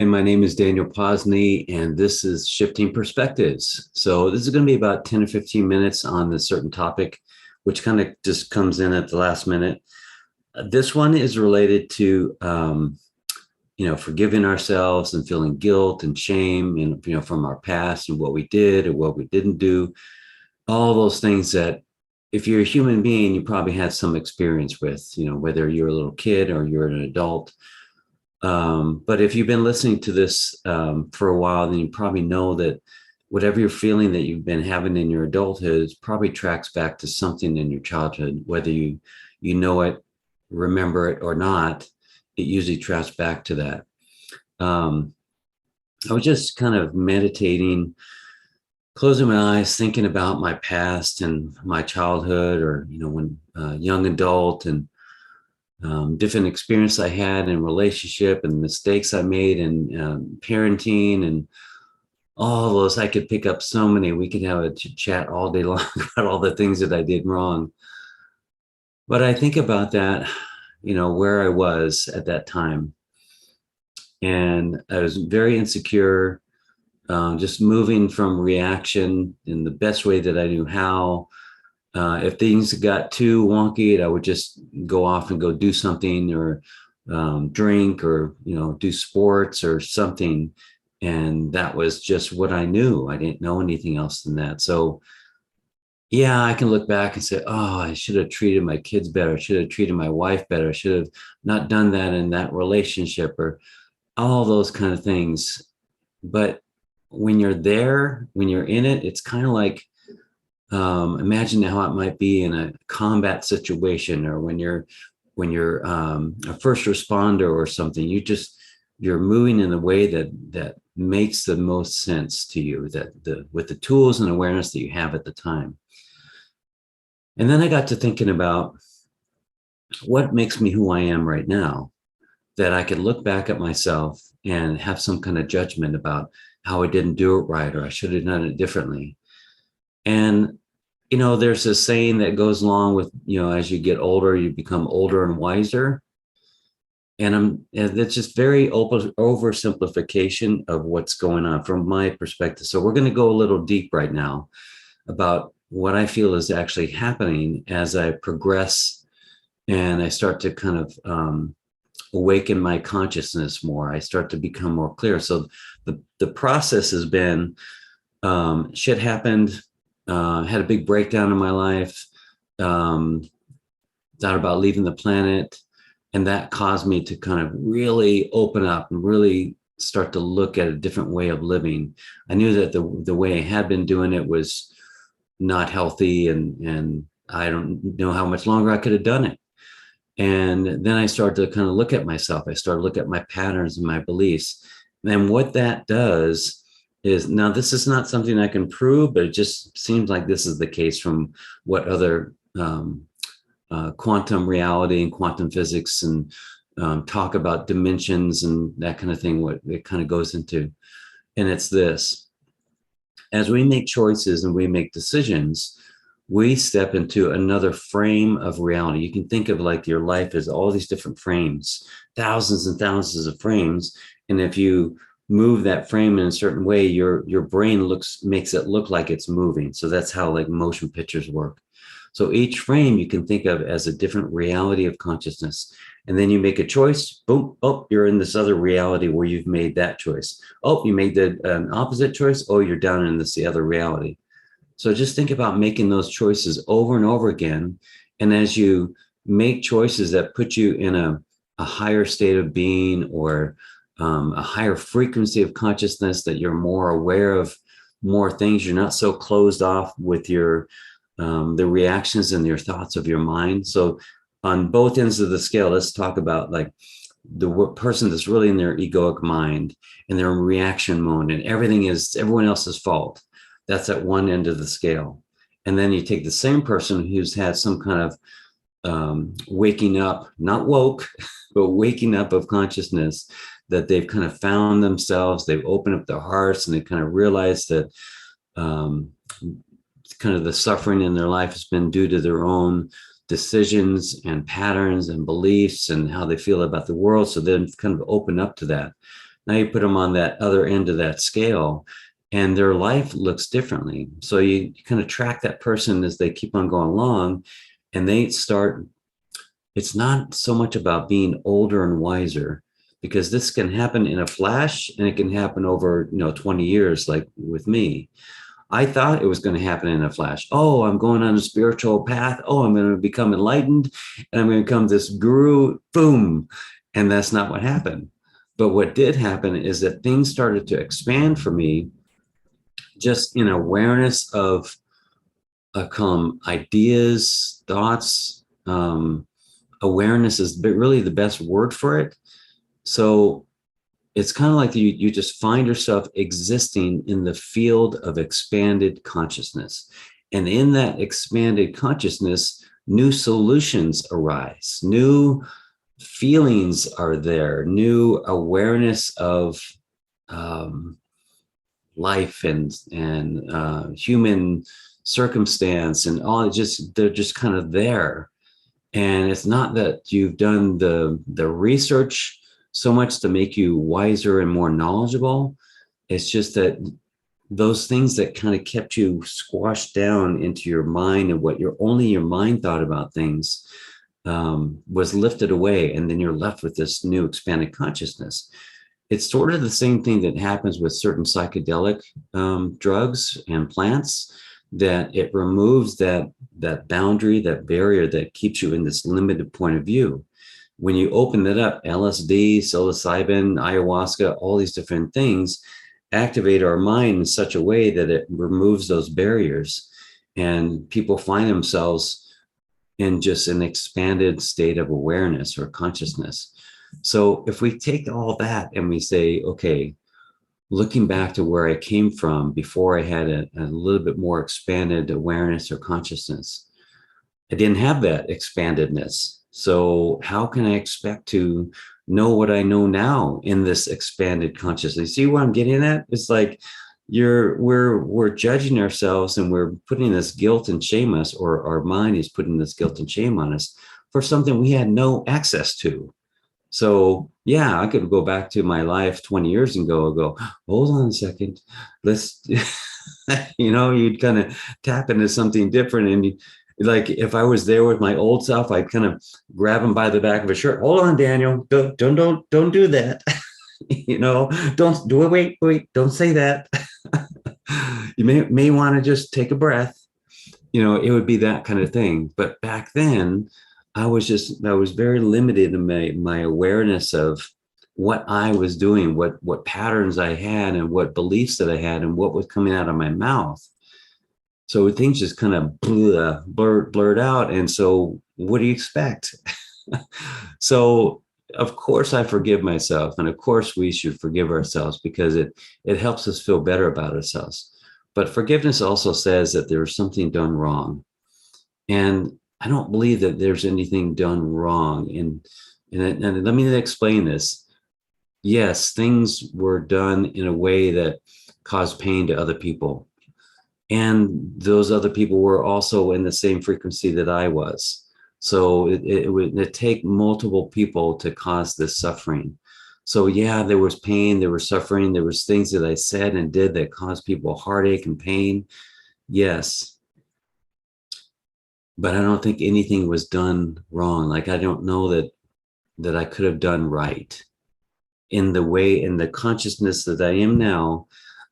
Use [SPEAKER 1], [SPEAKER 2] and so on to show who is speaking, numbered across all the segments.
[SPEAKER 1] And my name is Daniel Posney, and this is Shifting Perspectives. So, this is going to be about 10 or 15 minutes on a certain topic, which kind of just comes in at the last minute. This one is related to, forgiving ourselves and feeling guilt and shame, and, from our past and what we did or what we didn't do. All those things that, if you're a human being, you probably had some experience with, whether you're a little kid or you're an adult. But if you've been listening to this for a while, then you probably know that whatever you're feeling that you've been having in your adulthood probably tracks back to something in your childhood, whether you know it, remember it or not. It usually tracks back to that. Um, I was just kind of meditating, closing my eyes, thinking about my past and my childhood, or when young adult, and different experience I had in relationship and mistakes I made in parenting and all those. I could pick up so many. We could have a chat all day long about all the things that I did wrong. But I think about that, where I was at that time. And I was very insecure, just moving from reaction in the best way that I knew how. If things got too wonky, I would just go off and go do something, or drink, or do sports or something, and that was just what I knew. I didn't know anything else than that. So yeah, I can look back and say, oh, I should have treated my kids better. I should have treated my wife better. I should have not done that in that relationship, or all those kind of things. But when you're there, when you're in it, it's kind of like, imagine how it might be in a combat situation, or when you're a first responder or something. You're moving in a way that makes the most sense to you, with the tools and awareness that you have at the time. And then I got to thinking about what makes me who I am right now, that I could look back at myself and have some kind of judgment about how I didn't do it right, or I should have done it differently. And there's a saying that goes along with, as you get older, you become older and wiser. And it's just very oversimplification of what's going on from my perspective. So we're going to go a little deep right now about what I feel is actually happening as I progress and I start to kind of awaken my consciousness more. I start to become more clear. So the process has been, shit happened. Had a big breakdown in my life, thought about leaving the planet, and that caused me to kind of really open up and really start to look at a different way of living. I knew that the way I had been doing it was not healthy, and I don't know how much longer I could have done it. And then I started to kind of look at myself. I started to look at my patterns and my beliefs. And what that does is, now this is not something I can prove, but it just seems like this is the case from what other quantum reality and quantum physics and talk about dimensions and that kind of thing, what it kind of goes into. And it's this: as we make choices and we make decisions, we step into another frame of reality. You can think of like your life as all these different frames, thousands and thousands of frames. And if you move that frame in a certain way, your brain makes it look like it's moving. So that's how like motion pictures work. So each frame you can think of as a different reality of consciousness. And then you make a choice, boom, oh, you're in this other reality where you've made that choice. Oh, you made an opposite choice. Oh, you're down in the other reality. So just think about making those choices over and over again. And as you make choices that put you in a higher state of being, or a higher frequency of consciousness, that you're more aware of more things, you're not so closed off with your the reactions and your thoughts of your mind. So on both ends of the scale, let's talk about like the person that's really in their egoic mind and their reaction mode, and everything is everyone else's fault. That's at one end of the scale. And then you take the same person who's had some kind of waking up, not woke, but waking up of consciousness, that they've kind of found themselves, they've opened up their hearts, and they kind of realized that kind of the suffering in their life has been due to their own decisions and patterns and beliefs and how they feel about the world. So then kind of open up to that. Now you put them on that other end of that scale, and their life looks differently. So you kind of track that person as they keep on going along, and they start. It's not so much about being older and wiser, because this can happen in a flash, and it can happen over 20 years, like with me. I thought it was going to happen in a flash. Oh, I'm going on a spiritual path. Oh, I'm going to become enlightened, and I'm going to become this guru. Boom. And that's not what happened. But what did happen is that things started to expand for me, just in awareness of ideas, thoughts. Awareness is really the best word for it. So it's kind of like you just find yourself existing in the field of expanded consciousness. And in that expanded consciousness, new solutions arise, new feelings are there, new awareness of life and human circumstance and all. They're just kind of there. And it's not that you've done the research so much to make you wiser and more knowledgeable. It's just that those things that kind of kept you squashed down into your mind, and what your mind thought about things, was lifted away. And then you're left with this new expanded consciousness. It's sort of the same thing that happens with certain psychedelic drugs and plants, that it removes that boundary, that barrier that keeps you in this limited point of view. When you open it up, LSD, psilocybin, ayahuasca, all these different things activate our mind in such a way that it removes those barriers, and people find themselves in just an expanded state of awareness or consciousness. So if we take all that and we say, okay, looking back to where I came from before I had a little bit more expanded awareness or consciousness, I didn't have that expandedness. So how can I expect to know what I know now in this expanded consciousness? See what I'm getting at? It's like we're judging ourselves, and we're putting this guilt and shame us, or our mind is putting this guilt and shame on us for something we had no access to. So yeah, I could go back to my life 20 years ago, hold on a second, let's, you'd kind of tap into something different. And like, if I was there with my old self, I'd kind of grab him by the back of his shirt. Hold on, Daniel, don't do that. Don't do it. Wait, don't say that. You may want to just take a breath. It would be that kind of thing. But back then, I was very limited in my awareness of what I was doing, what patterns I had, and what beliefs that I had, and what was coming out of my mouth. So things just kind of blurred out. And so what do you expect? So of course I forgive myself, and of course we should forgive ourselves, because it helps us feel better about ourselves. But forgiveness also says that there was something done wrong. And I don't believe that there's anything done wrong. And let me explain this. Yes, things were done in a way that caused pain to other people. And those other people were also in the same frequency that I was. So it would take multiple people to cause this suffering. So yeah, there was pain, there was suffering, there was things that I said and did that caused people heartache and pain. Yes. But I don't think anything was done wrong. Like, I don't know that I could have done right in the consciousness that I am now.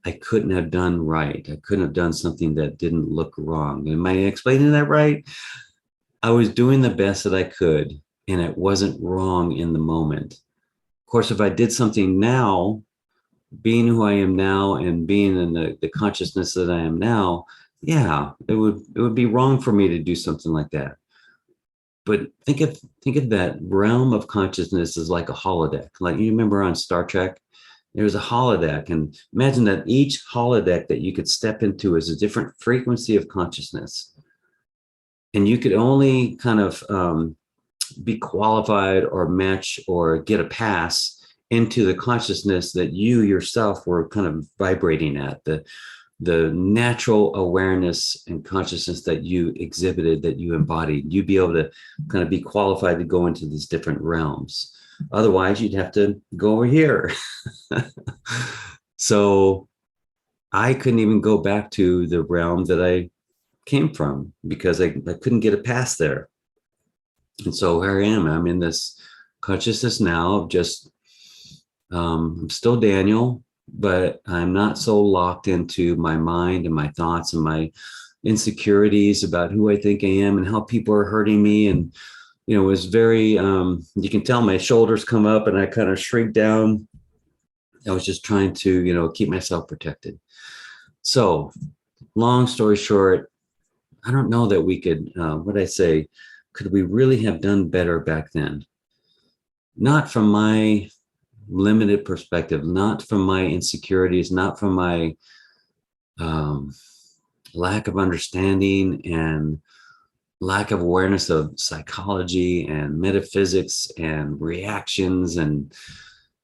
[SPEAKER 1] I couldn't have done right. I couldn't have done something that didn't look wrong. Am I explaining that right? I was doing the best that I could, and it wasn't wrong in the moment. Of course, if I did something now, being who I am now and being in the consciousness that I am now, yeah, it would be wrong for me to do something like that. But think of that realm of consciousness as like a holodeck. Like, you remember on Star Trek, there's a holodeck, and imagine that each holodeck that you could step into is a different frequency of consciousness. And you could only kind of be qualified or match or get a pass into the consciousness that you yourself were kind of vibrating at, the natural awareness and consciousness that you exhibited, that you embodied. You'd be able to kind of be qualified to go into these different realms. Otherwise, you'd have to go over here. So I couldn't even go back to the realm that I came from because I couldn't get a pass there. And so here I am. I'm in this consciousness now of just, I'm still Daniel, but I'm not so locked into my mind and my thoughts and my insecurities about who I think I am and how people are hurting me. And, it was very, you can tell my shoulders come up and I kind of shrink down. I was just trying to, keep myself protected. So, long story short, I don't know that we could, what I say, could we really have done better back then? Not from my limited perspective, not from my insecurities, not from my um, lack of understanding and lack of awareness of psychology and metaphysics and reactions and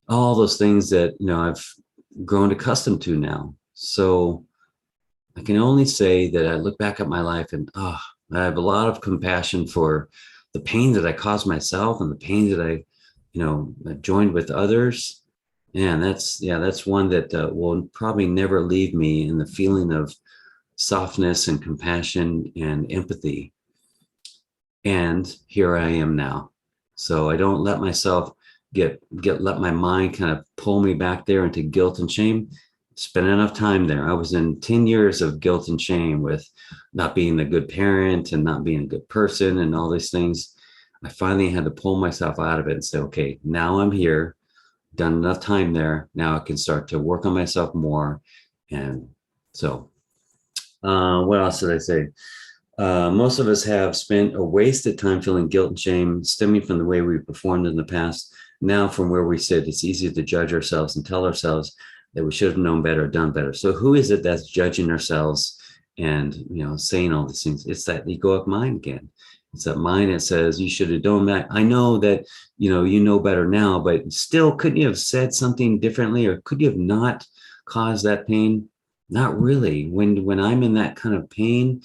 [SPEAKER 1] all those things that, I've grown accustomed to now. So I can only say that I look back at my life and I have a lot of compassion for the pain that I caused myself and the pain that I, joined with others. And that's one that will probably never leave me in the feeling of softness and compassion and empathy. And here I am now. So I don't let myself let my mind kind of pull me back there into guilt and shame. Spent enough time there. I was in 10 years of guilt and shame with not being a good parent and not being a good person and all these things. I finally had to pull myself out of it and say, okay, now I'm here, done enough time there. Now I can start to work on myself more. And so, what else did I say? Most of us have spent or wasted time feeling guilt and shame stemming from the way we performed in the past. Now, from where we sit, it's easy to judge ourselves and tell ourselves that we should have known better, done better. So who is it that's judging ourselves and, saying all these things? It's that egoic mind again. It's that mind that says you should have done that. I know that, you know better now, but still, couldn't you have said something differently, or could you have not caused that pain? Not really. When I'm in that kind of pain,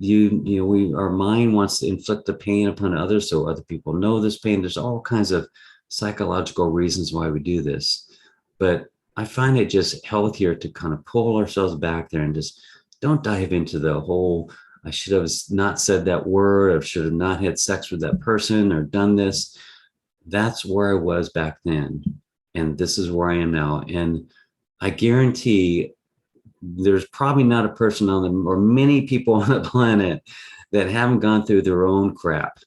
[SPEAKER 1] our mind wants to inflict the pain upon others so other people know this pain. There's all kinds of psychological reasons why we do this, but I find it just healthier to kind of pull ourselves back there and just don't dive into the whole I should have not said that word, or should have not had sex with that person, or done this. That's where I was back then, and this is where I am now. And I guarantee there's probably not a person on the, or many people on the planet that haven't gone through their own crap,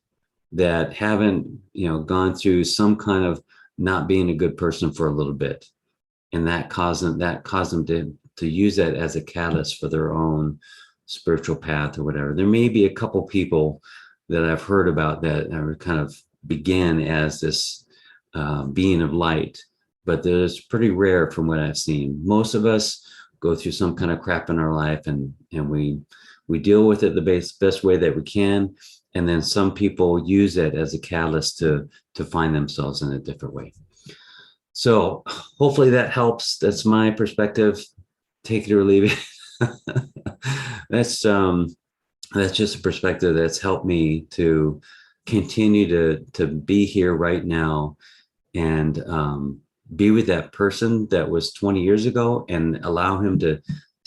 [SPEAKER 1] that haven't, gone through some kind of not being a good person for a little bit. And that caused them to use that as a catalyst for their own spiritual path or whatever. There may be a couple people that I've heard about that are kind of began as this being of light, but there's pretty rare from what I've seen. Most of us go through some kind of crap in our life, and we deal with it the best way that we can, and then some people use it as a catalyst to find themselves in a different way. So hopefully that helps. That's my perspective. Take it or leave it. That's just a perspective that's helped me to continue to be here right now and be with that person that was 20 years ago, and allow him to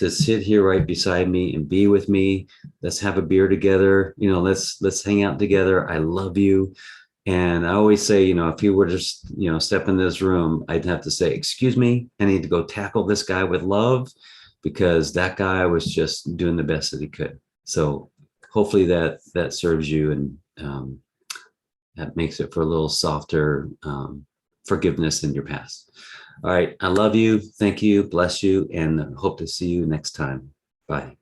[SPEAKER 1] sit here right beside me and be with me. Let's have a beer together. Let's hang out together. I love you. And I always say, if he were to just, step in this room, I'd have to say, excuse me, I need to go tackle this guy with love, because that guy was just doing the best that he could. So hopefully that serves you, and that makes it for a little softer forgiveness in your past. All right. I love you. Thank you. Bless you. And hope to see you next time. Bye.